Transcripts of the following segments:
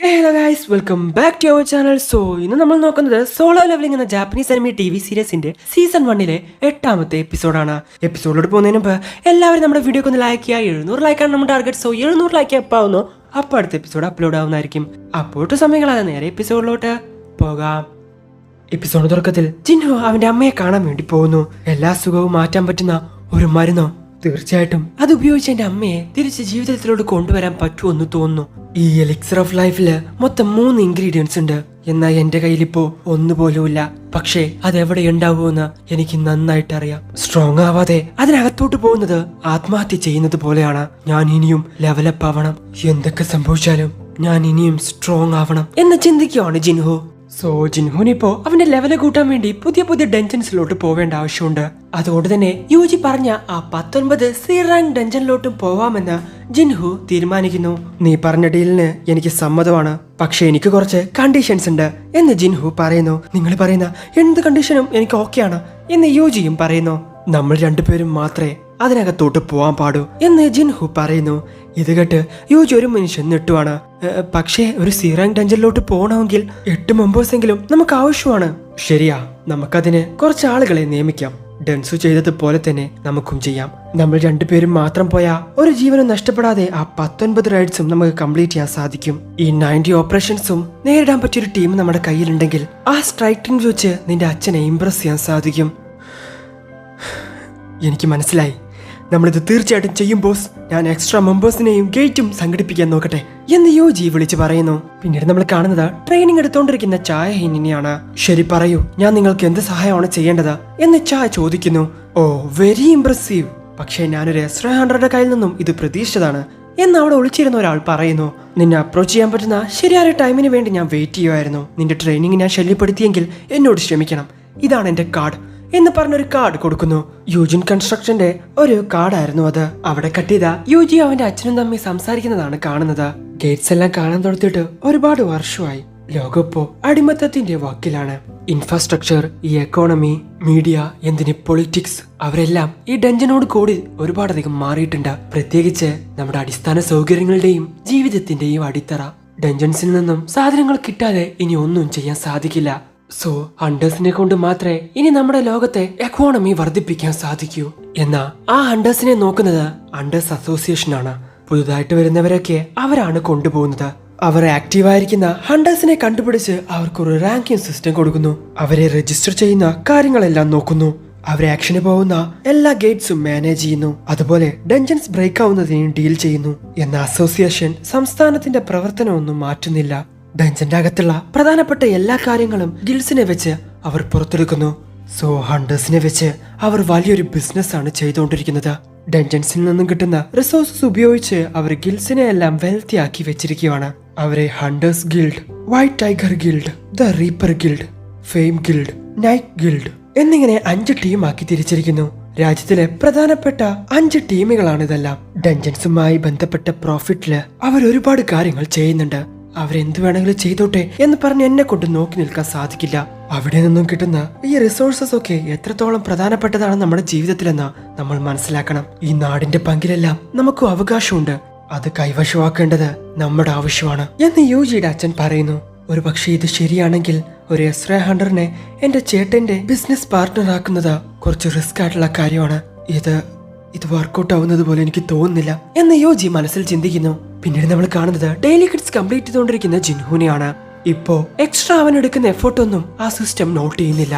Hello guys, welcome back to our channel. ഇന്ന് നമ്മൾ നോക്കുന്നത് സോളോ ലെവലിംഗ് എന്ന ജാപ്പനീസ് അനിമി TV സീരീസിന്റെ സീസൺ 1 8ാമത്തെ എപ്പിസോഡാണ്. എപ്പിസോഡിലോട്ട് പോകുന്നതിന് മുമ്പ് എല്ലാവരും നമ്മുടെ വീഡിയോക്ക് ഒന്ന് ലൈക്ക് ചെയ്യുക. 700 ലൈക്കാണ് നമ്മുടെ ടാർഗറ്റ്. 700 ലൈക്ക് എപ്പാവുന്നു അപ്പോൾ അടുത്ത എപ്പിസോഡ് അപ്ലോഡ് ആവുന്നതായിരിക്കും. അപ്പോഴത്തെ സമയങ്ങളാണ്. നേരെ എപ്പിസോഡിലോട്ട് പോകാം. എപ്പിസോഡ് തുടക്കത്തിൽ ജിൻഹോ അവന്റെ അമ്മയെ കാണാൻ വേണ്ടി പോകുന്നു. എല്ലാ സുഖവും മാറ്റാൻ പറ്റുന്ന ഒരു മരുന്നോ? തീർച്ചയായിട്ടും അത് ഉപയോഗിച്ച് എന്റെ അമ്മയെ തിരിച്ച് ജീവിതത്തിലോട്ട് കൊണ്ടുവരാൻ പറ്റുമെന്ന് തോന്നുന്നു. ഈ എലിക്സർ ഓഫ് ലൈഫില് മൊത്തം 3 ഇൻഗ്രീഡിയൻസ് ഉണ്ട്. എന്നാൽ എന്റെ കയ്യിലിപ്പോ ഒന്നുപോലുമില്ല. പക്ഷേ അതെവിടെ ഉണ്ടാവുമെന്ന് എനിക്ക് നന്നായിട്ട് അറിയാം. സ്ട്രോങ് ആവാതെ അതിനകത്തോട്ട് പോകുന്നത് ആത്മഹത്യ ചെയ്യുന്നത് പോലെയാണ്. ഞാൻ ഇനിയും ലെവലപ്പ് ആവണം. എന്തൊക്കെ സംഭവിച്ചാലും ഞാൻ ഇനിയും സ്ട്രോങ് ആവണം എന്ന് ചിന്തിക്കുകയാണ് ജിൻഹോ. ജിൻഹോനിപ്പോ അവന്റെ ലെവല് കൂട്ടാൻ വേണ്ടി പുതിയ പുതിയ ഡഞ്ചൻസിലോട്ട് പോവേണ്ട ആവശ്യമുണ്ട്. അതുകൊണ്ട് തന്നെ യൂജി പറഞ്ഞ ആ 19 സി റാങ്ക് ഡഞ്ചനിലോട്ടും പോവാമെന്ന് ജിൻഹു തീരുമാനിക്കുന്നു. നീ പറഞ്ഞ ഡീലിന് എനിക്ക് സമ്മതമാണ്, പക്ഷെ എനിക്ക് കുറച്ച് കണ്ടീഷൻസ് ഉണ്ട് എന്ന് ജിൻഹു പറയുന്നു. നിങ്ങൾ പറയുന്ന എന്ത് കണ്ടീഷനും എനിക്ക് ഓക്കെയാണ് എന്ന് യൂജിയും പറയുന്നു. നമ്മൾ രണ്ടുപേരും മാത്രമേ അതിനകത്തോട്ട് പോവാൻ പാടൂ എന്ന് ജിൻഹു പറയുന്നു. ഇത് കേട്ട് യൂജി ഒരു മനുഷ്യൻ നെട്ടുവാണ്. പക്ഷേ ഒരു സി റാങ്ക് ഡഞ്ചനിലോട്ട് പോകണമെങ്കിൽ 8 മെമ്പേഴ്സെങ്കിലും നമുക്ക് ആവശ്യമാണ്. ശരിയാ, നമുക്കതിന് കുറച്ച് ആളുകളെ നിയമിക്കാം. ഡെൻസു ചെയ്തതുപോലെ തന്നെ നമുക്കും ചെയ്യാം. നമ്മൾ രണ്ടുപേരും മാത്രം പോയാൽ ഒരു ജീവനും നഷ്ടപ്പെടാതെ ആ 19 റൈഡ്സും നമുക്ക് കംപ്ലീറ്റ് ചെയ്യാൻ സാധിക്കും. ഈ 90 ഓപ്പറേഷൻസും നേരിടാൻ പറ്റിയൊരു ടീം നമ്മുടെ കയ്യിലുണ്ടെങ്കിൽ ആ സ്ട്രൈക്ക് ടീം വെച്ച് നിന്റെ അച്ഛനെ ഇംപ്രസ് ചെയ്യാൻ സാധിക്കും. എനിക്ക് മനസ്സിലായി. നമ്മളിത് തീർച്ചയായിട്ടും ചെയ്യും ബോസ്. ഞാൻ എക്സ്ട്രാ മെമ്പേഴ്സിനെയും ഗേറ്റും സംഘടിപ്പിക്കാൻ നോക്കട്ടെ എന്ന് യോജി വിളിച്ചു പറയുന്നു. പിന്നീട് നമ്മൾ കാണുന്നത് ട്രെയിനിങ് എടുത്തോണ്ടിരിക്കുന്ന ചായ ഹിന്നിനെയാണ്. ശരി പറയൂ, ഞാൻ നിങ്ങൾക്ക് എന്ത് സഹായമാണ് ചെയ്യേണ്ടത് എന്ന് ചായ ചോദിക്കുന്നു. ഓ, വെരി ഇംപ്രസീവ്. പക്ഷേ ഞാനൊരു S100 കയ്യിൽ നിന്നും ഇത് പ്രതീക്ഷിച്ചതാണ് എന്ന് അവിടെ ഒളിച്ചിരുന്ന ഒരാൾ പറയുന്നു. നിന്നെ അപ്രോച്ച് ചെയ്യാൻ പറ്റുന്ന ശരിയായ ടൈമിന് വേണ്ടി ഞാൻ വെയിറ്റ് ചെയ്യുമായിരുന്നു. നിന്റെ ട്രെയിനിങ് ഞാൻ ശല്യപ്പെടുത്തിയെങ്കിൽ എന്നോട് ക്ഷമിക്കണം. ഇതാണ് എന്റെ കാർഡ് എന്ന് പറഞ്ഞൊരു കാർഡ് കൊടുക്കുന്നു. യൂജിൻ കൺസ്ട്രക്ഷന്റെ ഒരു കാർഡായിരുന്നു അത്. അവിടെ കട്ട് ചെയ്ത യൂജി അവന്റെ അച്ഛനും തമ്മിൽ സംസാരിക്കുന്നതാണ് കാണുന്നത്. ഗേറ്റ്സ് എല്ലാം കാണാൻ തുടത്തിയിട്ട് ഒരുപാട് വർഷമായി. ലോകം ഇപ്പോ അടിമത്തത്തിന്റെ വാക്കിലാണ്. ഇൻഫ്രാസ്ട്രക്ചർ, ഈ എക്കോണമി, മീഡിയ, എന്തിന് പൊളിറ്റിക്സ്, അവരെല്ലാം ഈ ഡഞ്ചനോട് കൂടി ഒരുപാടധികം മാറിയിട്ടുണ്ട്. പ്രത്യേകിച്ച് നമ്മുടെ അടിസ്ഥാന സൗകര്യങ്ങളുടെയും ജീവിതത്തിന്റെയും അടിത്തറ. ഡഞ്ചൻസിൽ നിന്നും സാധനങ്ങൾ കിട്ടാതെ ഇനി ഒന്നും ചെയ്യാൻ സാധിക്കില്ല. ഹണ്ടേഴ്സിനെ കൊണ്ട് മാത്രമേ ഇനി നമ്മുടെ ലോകത്തെ എക്കോണമി വർദ്ധിപ്പിക്കാൻ സാധിക്കൂ. എന്നാ ആ ഹണ്ടേഴ്സിനെ നോക്കുന്നത് ഹണ്ടേഴ്സ് അസോസിയേഷൻ ആണ്. പുതുതായിട്ട് വരുന്നവരൊക്കെ അവരാണ് കൊണ്ടുപോകുന്നത്. അവർ ആക്റ്റീവായിരിക്കുന്ന ഹണ്ടേഴ്സിനെ കണ്ടുപിടിച്ച് അവർക്കൊരു റാങ്കിങ് സിസ്റ്റം കൊടുക്കുന്നു. അവരെ രജിസ്റ്റർ ചെയ്യുന്ന കാര്യങ്ങളെല്ലാം നോക്കുന്നു. അവരെ ആക്ഷന് പോകുന്ന എല്ലാ ഗേറ്റ്സും മാനേജ് ചെയ്യുന്നു. അതുപോലെ ഡഞ്ചൻസ് ബ്രേക്ക് ആവുന്നതിനെയും ഡീൽ ചെയ്യുന്നു. എന്ന അസോസിയേഷൻ സംസ്ഥാനത്തിന്റെ പ്രവർത്തനമൊന്നും മാറ്റുന്നില്ല. ഡഞ്ചന്റെ അകത്തുള്ള പ്രധാനപ്പെട്ട എല്ലാ കാര്യങ്ങളും ഗിൽസിനെ വെച്ച് അവർ പുറത്തെടുക്കുന്നു. ഹണ്ടേഴ്സിനെ വെച്ച് അവർ വലിയൊരു ബിസിനസ് ആണ് ചെയ്തുകൊണ്ടിരിക്കുന്നത്. ഡഞ്ചൻസിൽ നിന്നും കിട്ടുന്ന റിസോഴ്സസ് ഉപയോഗിച്ച് അവർ ഗിൽസിനെ എല്ലാം വെൽത്തി ആക്കി വെച്ചിരിക്കുകയാണ്. അവരെ hunters guild, white tiger guild, the Reaper guild, fame guild, night guild എന്നിങ്ങനെ 5 ടീമാക്കി തിരിച്ചിരിക്കുന്നു. രാജ്യത്തിലെ പ്രധാനപ്പെട്ട 5 ടീമുകളാണ് ഇതെല്ലാം. ഡഞ്ചൻസുമായി ബന്ധപ്പെട്ട പ്രോഫിറ്റില് അവർ ഒരുപാട് കാര്യങ്ങൾ ചെയ്യുന്നുണ്ട്. അവരെന്ത് വേണമെങ്കിലും ചെയ്തോട്ടെ എന്ന് പറഞ്ഞ് എന്നെ കൊണ്ട് നോക്കി നിൽക്കാൻ സാധിക്കില്ല. അവിടെ നിന്നും കിട്ടുന്ന ഈ റിസോഴ്സസ് ഒക്കെ എത്രത്തോളം പ്രധാനപ്പെട്ടതാണ് നമ്മുടെ ജീവിതത്തിലെന്ന് നമ്മൾ മനസ്സിലാക്കണം. ഈ നാടിന്റെ പങ്കിലെല്ലാം നമുക്കും അവകാശമുണ്ട്. അത് കൈവശമാക്കേണ്ടത് നമ്മുടെ ആവശ്യമാണ് എന്ന് യൂജിയുടെ അച്ഛൻ പറയുന്നു. ഒരു പക്ഷേ ഇത് ശരിയാണെങ്കിൽ ഒരു S100 എന്റെ ചേട്ടന്റെ ബിസിനസ് പാർട്ട്ണർ ആക്കുന്നത് കുറച്ച് റിസ്ക് ആയിട്ടുള്ള കാര്യമാണ്. ഇത് വർക്കൗട്ട് ആവുന്നത് പോലെ എനിക്ക് തോന്നുന്നില്ല എന്ന് യോജി മനസ്സിൽ ചിന്തിക്കുന്നു. പിന്നീട് നമ്മൾ കാണുന്നത് ഡെയിലി കിഡ്സ് കംപ്ലീറ്റ് ചെയ്തുകൊണ്ടിരിക്കുന്ന ജിൻഹുനെയാണ്. ഇപ്പോ എക്സ്ട്രാ അവൻ എടുക്കുന്ന എഫേർട്ട് ഒന്നും ആ സിസ്റ്റം നോട്ട് ചെയ്യുന്നില്ല.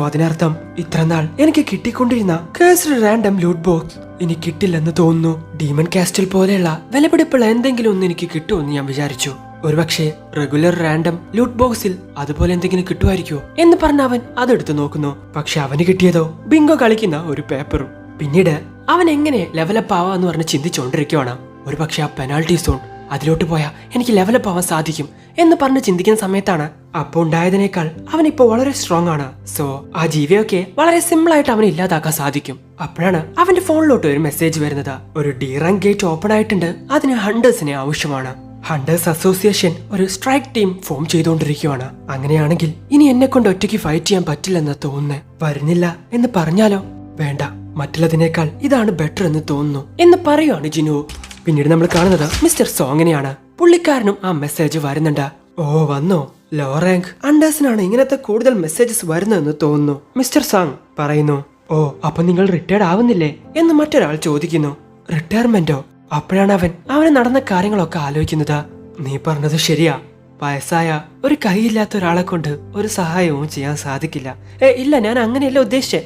അതിനർത്ഥം ഇത്രനാൾ എനിക്ക് കിട്ടിക്കൊണ്ടിരുന്ന കേസ്ഡ് റാൻഡം ലൂട്ട് ബോക്സ് ഇനി കിട്ടില്ലെന്ന് തോന്നുന്നു. ഡീമൺ കാസ്റ്റൽ പോലെയുള്ള വിലപിടിപ്പുള്ള എന്തെങ്കിലും ഒന്ന് എനിക്ക് കിട്ടുമെന്ന് ഞാൻ വിചാരിച്ചു. ഒരുപക്ഷെ റെഗുലർ റാൻഡം ലൂട്ട് ബോക്സിൽ അതുപോലെ എന്തെങ്കിലും കിട്ടുമായിരിക്കോ എന്ന് പറഞ്ഞ അവൻ അതെടുത്ത് നോക്കുന്നു. പക്ഷെ അവന് കിട്ടിയതോ ബിങ്കോ കളിക്കുന്ന ഒരു പേപ്പറും. പിന്നീട് അവൻ എങ്ങനെ ലെവലപ്പ് ആവാന്ന് പറഞ്ഞ് ചിന്തിച്ചുകൊണ്ടിരിക്കുവാണ്. ഒരു പക്ഷെ ആ പെനാൾട്ടി സോൺ അതിലോട്ട് പോയാൽ എനിക്ക് ലെവലപ്പ് ആവാൻ സാധിക്കും എന്ന് പറഞ്ഞ് ചിന്തിക്കുന്ന സമയത്താണ് അപ്പോൾ ഉണ്ടായതിനേക്കാൾ അവൻ ഇപ്പോൾ വളരെ സ്ട്രോങ് ആണ്. ആ ജീവിയൊക്കെ വളരെ സിമ്പിൾ ആയിട്ട് അവനെ ഇല്ലാതാക്കാൻ സാധിക്കും. അപ്പോഴാണ് അവന്റെ ഫോണിലോട്ട് ഒരു മെസ്സേജ് വരുന്നത്. ഒരു ഡി റാങ്ക് ഗേറ്റ് ഓപ്പൺ ആയിട്ടുണ്ട്, അതിന് ഹണ്ടേഴ്സിനെ ആവശ്യമാണ്. ഹണ്ടേഴ്സ് അസോസിയേഷൻ ഒരു സ്ട്രൈക്ക് ടീം ഫോം ചെയ്തുകൊണ്ടിരിക്കുകയാണ്. അങ്ങനെയാണെങ്കിൽ ഇനി എന്നെ കൊണ്ട് ഒറ്റയ്ക്ക് ഫൈറ്റ് ചെയ്യാൻ പറ്റില്ലെന്ന് തോന്നുന്നു. വരുന്നില്ല എന്ന് പറഞ്ഞാലോ? വേണ്ട, മറ്റുള്ളതിനേക്കാൾ ഇതാണ് ബെറ്റർ എന്ന് തോന്നുന്നു എന്ന് പറയുകയാണ് ജിനു. പിന്നീട് നമ്മൾ കാണുന്നത് മിസ്റ്റർ സോങ്ങിനെയാണ്. പുള്ളിക്കാരനും ആ മെസ്സേജ് വരുന്നുണ്ട്. ഓ വന്നോ, ലോ റാങ്ക് അണ്ടേഴ്സിനാണ് ഇങ്ങനത്തെ കൂടുതൽ മെസ്സേജസ് വരുന്നതെന്ന് തോന്നുന്നു. മിസ്റ്റർ സാങ് പറയുന്നു. ഓ അപ്പൊ നിങ്ങൾ റിട്ടയർഡ് ആവുന്നില്ലേ എന്ന് മറ്റൊരാൾ ചോദിക്കുന്നു. റിട്ടയർമെന്റോ? അപ്പോഴാണ് അവന് നടന്ന കാര്യങ്ങളൊക്കെ ആലോചിക്കുന്നത്. നീ പറഞ്ഞത് ശരിയാ, വയസ്സായ ഒരു കൈയില്ലാത്ത ഒരാളെ കൊണ്ട് ഒരു സഹായവും ചെയ്യാൻ സാധിക്കില്ല. ഇല്ല, ഞാൻ അങ്ങനെയല്ല ഉദ്ദേശിച്ചേ.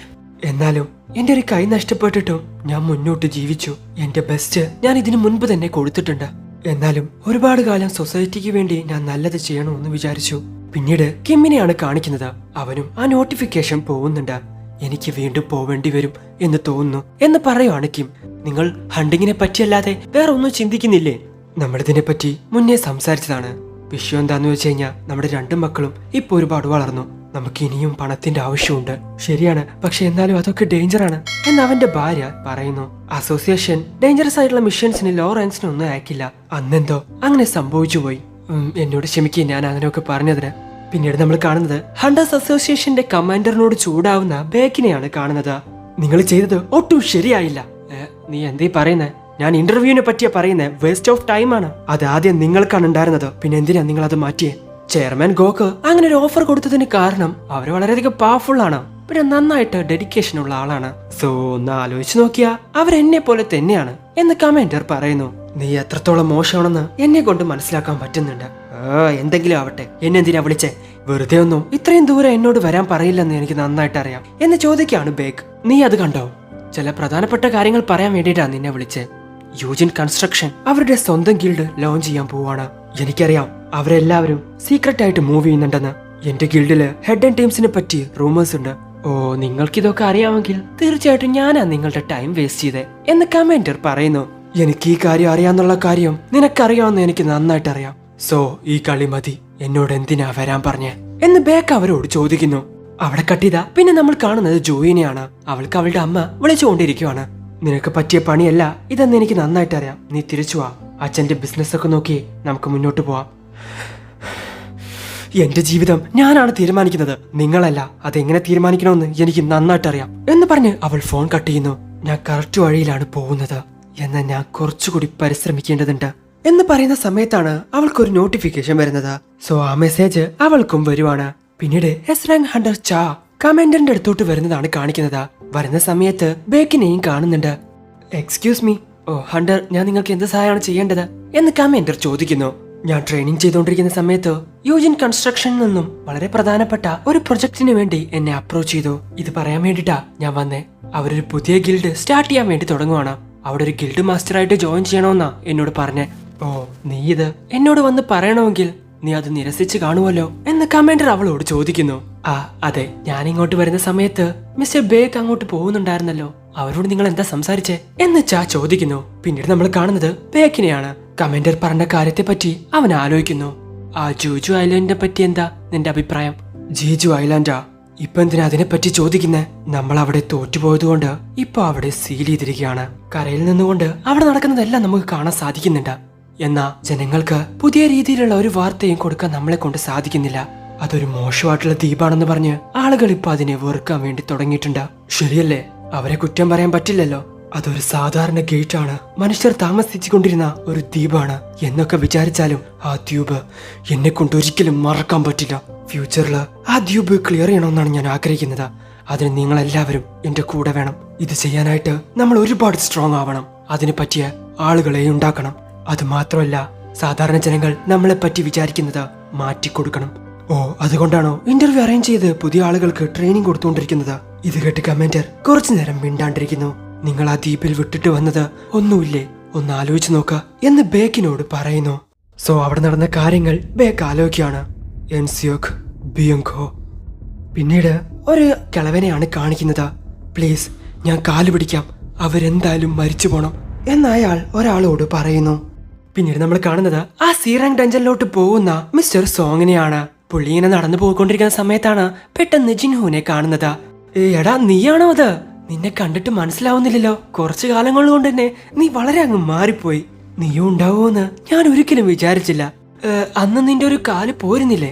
എന്നാലും എന്റെ ഒരു കൈ നഷ്ടപ്പെട്ടിട്ടും ഞാൻ മുന്നോട്ട് ജീവിച്ചു. എന്റെ ബെസ്റ്റ് ഞാൻ ഇതിനു മുൻപ് തന്നെ കൊടുത്തിട്ടുണ്ട്. എന്നാലും ഒരുപാട് കാലം സൊസൈറ്റിക്ക് വേണ്ടി ഞാൻ നല്ലത് ചെയ്യണമെന്ന് വിചാരിച്ചു. പിന്നീട് കിമ്മിനെയാണ് കാണിക്കുന്നത്. അവനും ആ നോട്ടിഫിക്കേഷൻ പോകുന്നുണ്ട്. എനിക്ക് വീണ്ടും പോവേണ്ടി വരും എന്ന് തോന്നുന്നു എന്ന് പറയുവാണ് കിം. നിങ്ങൾ ഹണ്ടിങ്ങിനെ പറ്റിയല്ലാതെ വേറെ ഒന്നും ചിന്തിക്കുന്നില്ലേ? നമ്മളിതിനെ പറ്റി മുന്നേ സംസാരിച്ചതാണ്. വിഷയം എന്താന്ന് വെച്ച് കഴിഞ്ഞാൽ നമ്മുടെ 2 മക്കളും ഇപ്പൊ ഒരുപാട് വളർന്നു. നമുക്ക് ഇനിയും പണത്തിന്റെ ആവശ്യമുണ്ട്. ശരിയാണ്, പക്ഷെ എന്നാലും അതൊക്കെ ഡേഞ്ചറാണ് എന്ന് അവന്റെ ഭാര്യ പറയുന്നു. അസോസിയേഷൻ ഡേഞ്ചറസ് ആയിട്ടുള്ള മിഷൻസിന് ലോറൻസിന് ഒന്നും അയക്കില്ല. അന്നെന്തോ അങ്ങനെ സംഭവിച്ചു പോയി. എന്നോട് ക്ഷമിക്കുക, ഞാൻ അതിനൊക്കെ പറഞ്ഞതിന്. പിന്നീട് നമ്മൾ കാണുന്നത് ഹണ്ടേഴ്സ് അസോസിയേഷന്റെ കമാൻഡറിനോട് ചൂടാവുന്ന ബേക്കിനെയാണ് കാണുന്നത്. നിങ്ങൾ ചെയ്തത് ഒട്ടും ശരിയായില്ല. നീ എന്തേ പറയുന്നേ? ഞാൻ ഇന്റർവ്യൂവിനെ പറ്റിയാ പറയുന്നേ. വേസ്റ്റ് ഓഫ് ടൈം ആണ്. അത് ആദ്യം നിങ്ങൾക്കാണ് ഉണ്ടായിരുന്നത്, പിന്നെ എന്തിനാ നിങ്ങൾ അത് മാറ്റിയേ? ചെയർമാൻ ഗോക്ക് അങ്ങനെ ഒരു ഓഫർ കൊടുത്തതിന് കാരണം അവർ വളരെയധികം പവർഫുൾ ആണ്, പിന്നെ നന്നായിട്ട് ഡെഡിക്കേഷൻ ഉള്ള ആളാണ്. സോ ഒന്ന് ആലോചിച്ച് നോക്കിയാ അവരെന്നെ പോലെ തന്നെയാണ് എന്ന് കമാൻഡർ പറയുന്നു. നീ എത്രത്തോളം മോശമാണെന്ന് എന്നെ കൊണ്ട് മനസ്സിലാക്കാൻ പറ്റുന്നുണ്ട്. എന്തെങ്കിലും ആവട്ടെ, എന്നെ എന്തിനാ വിളിച്ചേ? വെറുതെ ഒന്നും ഇത്രയും ദൂരം എന്നോട് വരാൻ പറയില്ലെന്ന് എനിക്ക് നന്നായിട്ട് അറിയാം എന്ന് ചോദിക്കാണ് ബേക്ക്. നീ അത് കണ്ടോ? ചില പ്രധാനപ്പെട്ട കാര്യങ്ങൾ പറയാൻ വേണ്ടിയിട്ടാണ് നിന്നെ വിളിച്ചേ. യൂജിൻ കൺസ്ട്രക്ഷൻ അവരുടെ സ്വന്തം ഗിൽഡ് ലോഞ്ച് ചെയ്യാൻ പോവാണ്. എനിക്കറിയാം അവരെല്ലാവരും സീക്രട്ട് ആയിട്ട് മൂവ് ചെയ്യുന്നുണ്ടെന്ന്. എന്റെ ഗിൽഡില് ഹെഡ് ആൻഡ് ടീംസിനെ പറ്റി റൂമേഴ്സ് ഉണ്ട്. ഓ, നിങ്ങൾക്കിതൊക്കെ അറിയാമെങ്കിൽ തീർച്ചയായിട്ടും ഞാനാ നിങ്ങളുടെ ടൈം വേസ്റ്റ് ചെയ്തേ എന്ന് കമാൻഡർ പറയുന്നു. എനിക്ക് ഈ കാര്യം അറിയാന്നുള്ള കാര്യം നിനക്കറിയാമെന്ന് എനിക്ക് നന്നായിട്ട് അറിയാം. സോ ഈ കളി മതി, എന്നോട് എന്തിനാ വരാൻ പറഞ്ഞേ എന്ന് ബേക്ക് അവരോട് ചോദിക്കുന്നു. അവിടെ കട്ടിയതാ. പിന്നെ നമ്മൾ കാണുന്നത് ജോയിനെയാണ്. അവൾക്ക് അവളുടെ അമ്മ വിളിച്ചുകൊണ്ടിരിക്കുവാണ്. നിനക്ക് പറ്റിയ പണിയല്ല ഇതെന്ന് എനിക്ക് നന്നായിട്ട് അറിയാം. നീ തിരിച്ചു വാ. അച്ഛന്റെ ബിസിനസ് ഒക്കെ നോക്കി നമുക്ക് മുന്നോട്ട് പോവാം. എന്റെ ജീവിതം ഞാനാണ് തീരുമാനിക്കുന്നത്, നിങ്ങളല്ല. അതെങ്ങനെ തീരുമാനിക്കണമെന്ന് എനിക്ക് നന്നായിട്ട് അറിയാം എന്ന് പറഞ്ഞ് അവൾ ഫോൺ കട്ട് ചെയ്യുന്നു. ഞാൻ കറക്റ്റ് വഴിയിലാണ് പോകുന്നത്, എന്നാൽ ഞാൻ കുറച്ചുകൂടി പരിശ്രമിക്കേണ്ടതുണ്ട് എന്ന് പറയുന്ന സമയത്താണ് അവൾക്കൊരു നോട്ടിഫിക്കേഷൻ വരുന്നത്. സോ ആ മെസ്സേജ് അവൾക്കും വരുവാണ്. പിന്നീട് എസ് റാങ്ക് ഹണ്ടർ ചാ കമാൻഡറിന്റെ അടുത്തോട്ട് വരുന്നതാണ് കാണിക്കുന്നത്. വരുന്ന സമയത്ത് ബേക്കിനെയും കാണുന്നുണ്ട്. എക്സ്ക്യൂസ് മീ, ഓ ഹണ്ടർ, ഞാൻ നിങ്ങൾക്ക് എന്ത് സഹായമാണ് ചെയ്യേണ്ടത് എന്ന് കമാൻഡർ ചോദിക്കുന്നു. ഞാൻ ട്രെയിനിങ് ചെയ്തുകൊണ്ടിരിക്കുന്ന സമയത്ത് യൂജിൻ കൺസ്ട്രക്ഷനിൽ നിന്നും വളരെ പ്രധാനപ്പെട്ട ഒരു പ്രൊജക്ടിന് വേണ്ടി എന്നെ അപ്രോച്ച് ചെയ്തു. ഇത് പറയാൻ വേണ്ടിട്ടാ ഞാൻ വന്നേ. അവരൊരു പുതിയ ഗിൽഡ് സ്റ്റാർട്ട് ചെയ്യാൻ വേണ്ടി തുടങ്ങുവാണ്. അവിടെ ഒരു ഗിൽഡ് മാസ്റ്ററായിട്ട് ജോയിൻ ചെയ്യണമെന്നാ എന്നോട് പറഞ്ഞേ. ഓ, നീ ഇത് എന്നോട് വന്ന് പറയണമെങ്കിൽ നീ അത് നിരസിച്ച് കാണുമല്ലോ എന്ന് കമാൻഡർ അവളോട് ചോദിക്കുന്നു. ആ അതെ, ഞാൻ ഇങ്ങോട്ട് വരുന്ന സമയത്ത് മിസ്റ്റർ ബേക്ക് അങ്ങോട്ട് പോകുന്നുണ്ടായിരുന്നല്ലോ, അവരോട് നിങ്ങൾ എന്താ സംസാരിച്ചേ എന്ന് ചാ ചോദിക്കുന്നു. പിന്നീട് നമ്മൾ കാണുന്നത് ബേക്കിനെയാണ്. കമാൻഡർ പറഞ്ഞ കാര്യത്തെ പറ്റി അവൻ ആലോചിക്കുന്നു. ആ ജൂജു ഐലൻഡിനെ പറ്റി എന്താ നിന്റെ അഭിപ്രായം? ജീജു ഐലൻഡാ? ഇപ്പൊ എന്തിനാ അതിനെപ്പറ്റി ചോദിക്കുന്നേ? നമ്മൾ അവിടെ തോറ്റുപോയതുകൊണ്ട് ഇപ്പൊ അവിടെ സീൽ ചെയ്തിരിക്കുകയാണ്. കരയിൽ നിന്നുകൊണ്ട് അവിടെ നടക്കുന്നതെല്ലാം നമുക്ക് കാണാൻ സാധിക്കുന്നുണ്ട്. എന്നാ ജനങ്ങൾക്ക് പുതിയ രീതിയിലുള്ള ഒരു വാർത്തയും കൊടുക്കാൻ നമ്മളെ കൊണ്ട് സാധിക്കുന്നില്ല. അതൊരു മോശമായിട്ടുള്ള ദ്വീപാണെന്ന് പറഞ്ഞ് ആളുകൾ ഇപ്പൊ അതിനെ വെറുക്കാൻ വേണ്ടി തുടങ്ങിയിട്ടുണ്ട്. ശരിയല്ലേ? അവരെ കുറ്റം പറയാൻ പറ്റില്ലല്ലോ. അതൊരു സാധാരണ ഗേറ്റ് ആണ്, മനുഷ്യർ താമസിച്ചുകൊണ്ടിരുന്ന ഒരു ദ്വീപാണ് എന്നൊക്കെ വിചാരിച്ചാലും ആ ദ്വീപ് എന്നെ കൊണ്ട് ഒരിക്കലും മറക്കാൻ പറ്റില്ല. ഫ്യൂച്ചറില് ആ ദ്വീപ് ക്ലിയർ ചെയ്യണമെന്നാണ് ഞാൻ ആഗ്രഹിക്കുന്നത്. അതിന് നിങ്ങൾ എല്ലാവരും എന്റെ കൂടെ വേണം. ഇത് ചെയ്യാനായിട്ട് നമ്മൾ ഒരുപാട് സ്ട്രോങ് ആവണം. അതിനെ പറ്റിയ ആളുകളെ ഉണ്ടാക്കണം. അത് മാത്രമല്ല, സാധാരണ ജനങ്ങൾ നമ്മളെ പറ്റി വിചാരിക്കുന്നത് മാറ്റിക്കൊടുക്കണം. ഓ, അതുകൊണ്ടാണോ ഇന്റർവ്യൂ അറേഞ്ച് ചെയ്ത് പുതിയ ആളുകൾക്ക് ട്രെയിനിങ് കൊടുത്തുകൊണ്ടിരിക്കുന്നത്? ഇത് കേട്ട് കമാൻഡർ കുറച്ചു നേരം മിണ്ടാണ്ടിരിക്കുന്നു. നിങ്ങൾ ആ ദ്വീപിൽ വിട്ടിട്ട് വന്നത് ഒന്നുമില്ലേ? ഒന്ന് ആലോചിച്ച് നോക്ക എന്ന് ബേക്കിനോട് പറയുന്നു. സോ അവിടെ നടന്ന കാര്യങ്ങൾ ബേക്ക് ആലോചിക്കുകയാണ്. എൻസിയോക് ബിയങ്കോ. പിന്നീട് ഒരു കിളവനെയാണ് കാണിക്കുന്നത്. പ്ലീസ്, ഞാൻ കാല് പിടിക്കാം, അവരെന്തായാലും മരിച്ചു പോണം എന്ന് അയാൾ ഒരാളോട് പറയുന്നു. പിന്നീട് നമ്മൾ കാണുന്നത് ആ സീറാങ് ഡഞ്ചനിലോട്ട് പോകുന്ന മിസ്റ്റർ സോങ്ങിനെയാണ്. പുള്ളി ഇങ്ങനെ നടന്നു പോയിക്കൊണ്ടിരിക്കുന്ന സമയത്താണ് പെട്ടെന്ന് ജിൻഹുവിനെ കാണുന്നത്. എടാ, നീയാണോ അത്? നിന്നെ കണ്ടിട്ട് മനസ്സിലാവുന്നില്ലല്ലോ. കുറച്ചു കാലങ്ങൾ കൊണ്ട് തന്നെ നീ വളരെ അങ്ങ് മാറിപ്പോയി. നീയും ഉണ്ടാവുമെന്ന് ഞാൻ ഒരിക്കലും വിചാരിച്ചില്ല. അന്ന് നിന്റെ ഒരു കാല് പോരുന്നില്ലേ?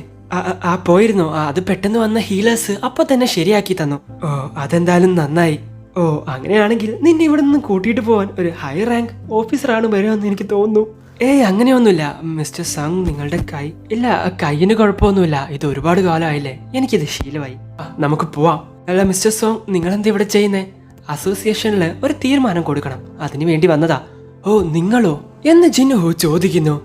ആ പോയിരുന്നു. അത് പെട്ടെന്ന് വന്ന ഹീലേഴ്സ് അപ്പൊ തന്നെ ശരിയാക്കി തന്നു. ഓ, അതെന്തായാലും നന്നായി. ഓ, അങ്ങനെയാണെങ്കിൽ നിന്നെ ഇവിടെ നിന്ന് കൂട്ടിയിട്ട് പോവാൻ ഒരു ഹൈ റാങ്ക് ഓഫീസറാണ് വരുമെന്ന് എനിക്ക് തോന്നുന്നു. ഏയ് അങ്ങനെയൊന്നുമില്ല മിസ്റ്റർ സങ്, നിങ്ങളുടെ കൈ ഇല്ല, കൈയിന് കുഴപ്പമൊന്നുമില്ല. ഇത് ഒരുപാട് കാലമായില്ലേ, എനിക്കിത് ശീലമായി. നമുക്ക് പോവാം. അല്ല മിസ്റ്റർ സോങ്, നിങ്ങൾ എന്താ ഇവിടെ ചെയ്യുന്നേ? അസോസിയേഷനിൽ ഒരു തീരുമാനം കൊടുക്കണം, അതിനു വേണ്ടി വന്നതാ. ഓ നിങ്ങളോ എന്ന് ജിൻഹോ ചോദിക്കുന്നു.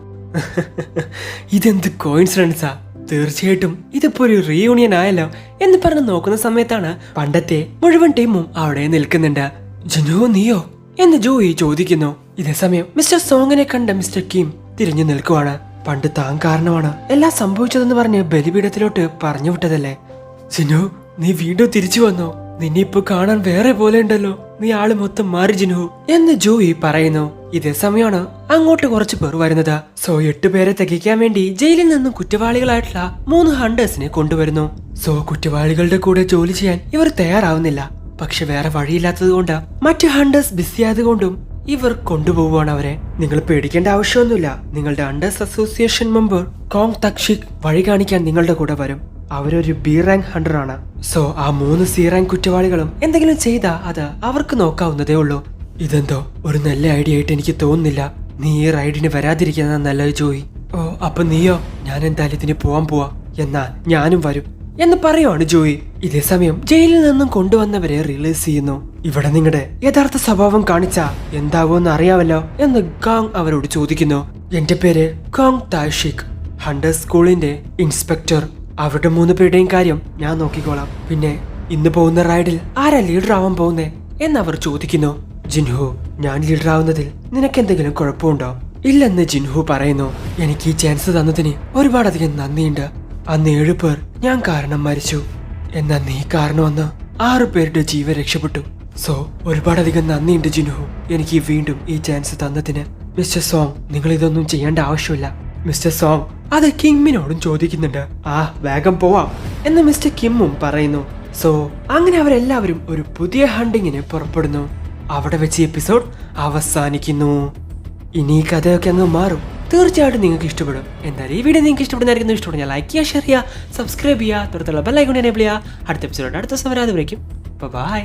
ഇതെന്ത് കോയിൻസിഡൻസാ, തീർച്ചയായിട്ടും ഇതിപ്പോ ഒരു റീയൂണിയൻ ആയല്ലോ എന്ന് പറഞ്ഞ് നോക്കുന്ന സമയത്താണ് പണ്ടത്തെ മുഴുവൻ ടീമും അവിടെ നിൽക്കുന്നുണ്ട്. ജിൻഹോ നീയോ എന്ന് ജോയി ചോദിക്കുന്നു. ഇതേ സമയം മിസ്റ്റർ സോങ്ങിനെ കണ്ട മിസ്റ്റർ കിം തിരിഞ്ഞു നിൽക്കുവാണ്. പണ്ട് താൻ കാരണമാണ് എല്ലാം സംഭവിച്ചതെന്ന് പറഞ്ഞ് ബലിപീഠത്തിലോട്ട് പറഞ്ഞു വിട്ടതല്ലേ. ജിൻഹോ നീ വീണ്ടും തിരിച്ചു വന്നോ? നിന്നെ ഇപ്പൊ കാണാൻ വേറെ പോലെ ഉണ്ടല്ലോ, നീ ആള് മൊത്തം മാറി ജിൻഹോ എന്ന് ജോയി പറയുന്നു. ഇതേ സമയമാണ് അങ്ങോട്ട് കുറച്ച് പേർ വരുന്നത്. സോ 8 പേരെ തികയ്ക്കാൻ വേണ്ടി ജയിലിൽ നിന്നും കുറ്റവാളികളായിട്ടുള്ള 3 ഹണ്ടേഴ്സിനെ കൊണ്ടുവരുന്നു. സോ കുറ്റവാളികളുടെ കൂടെ ജോലി ചെയ്യാൻ ഇവർ തയ്യാറാവുന്നില്ല. പക്ഷെ വേറെ വഴിയില്ലാത്തത് കൊണ്ട് മറ്റു ഹണ്ടേഴ്സ് ബിസി ആയതുകൊണ്ടും ഇവർ കൊണ്ടുപോവുകയാണ് അവരെ. നിങ്ങൾ പേടിക്കേണ്ട ആവശ്യമൊന്നുമില്ല. നിങ്ങളുടെ ഹണ്ടേഴ്സ് അസോസിയേഷൻ മെമ്പർ കോങ് തക്ഷിക് വഴി കാണിക്കാൻ നിങ്ങളുടെ കൂടെ വരും. അവരൊരു ബി റാങ്ക് ഹണ്ടർ ആണ്. സോ ആ 3 സി റാങ്ക് കുറ്റവാളികളും എന്തെങ്കിലും ചെയ്താൽ അത് അവർക്ക് നോക്കാവുന്നതേ ഉള്ളൂ. ഇതെന്തോ ഒരു നല്ല ഐഡിയ ആയിട്ട് എനിക്ക് തോന്നുന്നില്ല. നീ ഈ റൈഡിന് വരാതിരിക്കുന്ന നല്ലത് ജോയി. ഓ അപ്പൊ നീയോ? ഞാൻ എന്തായാലും ഇതിന് പോവാൻ പോവാ. എന്നാ ഞാനും വരും എന്ന് പറയുവാണ് ജോയി. ഇതേ സമയം ജയിലിൽ നിന്നും കൊണ്ടുവന്നവരെ റിലീസ് ചെയ്യുന്നു. ഇവിടെ നിങ്ങളുടെ യഥാർത്ഥ സ്വഭാവം കാണിച്ചാ എന്താകുമെന്ന് അറിയാമല്ലോ എന്ന് കാങ് അവരോട് ചോദിക്കുന്നു. എന്റെ പേര് കോങ് താഷിക്, ഹണ്ടർ സ്കൂളിന്റെ ഇൻസ്പെക്ടർ. അവരുടെ 3 പേരുടെയും കാര്യം ഞാൻ നോക്കിക്കോളാം. പിന്നെ ഇന്ന് പോകുന്ന റൈഡിൽ ആരാ ലീഡർ ആവാൻ പോകുന്നേ എന്നവർ ചോദിക്കുന്നു. ജിൻഹോ, ഞാൻ ലീഡർ ആവുന്നതിൽ നിനക്കെന്തെങ്കിലും കുഴപ്പമുണ്ടോ? ഇല്ലെന്ന് ജിൻഹോ പറയുന്നു. എനിക്ക് ഈ ചാൻസ് തന്നതിന് ഒരുപാടധികം നന്ദിയുണ്ട്. അന്ന് 7 പേർ ഞാൻ കാരണം മരിച്ചു, എന്നാൽ നീ കാരണം വന്ന് 6 പേരുടെ ജീവൻ രക്ഷപ്പെട്ടു. സോ ഒരുപാടധികം നന്ദിയുണ്ട് ജിൻഹോ, എനിക്ക് വീണ്ടും ഈ ചാൻസ് തന്നതിന്. മിസ്റ്റർ സോങ്, നിങ്ങൾ ഇതൊന്നും ചെയ്യേണ്ട ആവശ്യമില്ല. മിസ്റ്റർ സോങ് അത് കിമ്മിനോടും ചോദിക്കുന്നുണ്ട്. ആ വേഗം പോവാം എന്ന് മിസ്റ്റർ കിമ്മും പറയുന്നു. സോ അങ്ങനെ അവരെല്ലാവരും ഒരു പുതിയ ഹണ്ടിങ്ങിന് പുറപ്പെടുന്നു. അവിടെ വെച്ച് എപ്പിസോഡ് അവസാനിക്കുന്നു. ഇനി ഈ കഥയൊക്കെ അങ്ങ് മാറും. തീർച്ചയായിട്ടും നിങ്ങൾക്ക് ഇഷ്ടപ്പെടും. എന്തായാലും ഈ വീഡിയോ നിങ്ങൾക്ക് ഇഷ്ടപ്പെടുന്നതായിരിക്കും. ഇഷ്ടപ്പെടുന്ന ലൈക്ക് ചെയ്യുക, ഷെയർ ചെയ്യുക, സബ്സ്ക്രൈബ് ചെയ്യുക, തുടർന്നുള്ള ബെൽ ഐക്കൺ എനേബിൾ ചെയ്യുക. അടുത്ത എപ്പിസോഡ് അടുത്ത ദിവസം വരാതെ. ബൈ.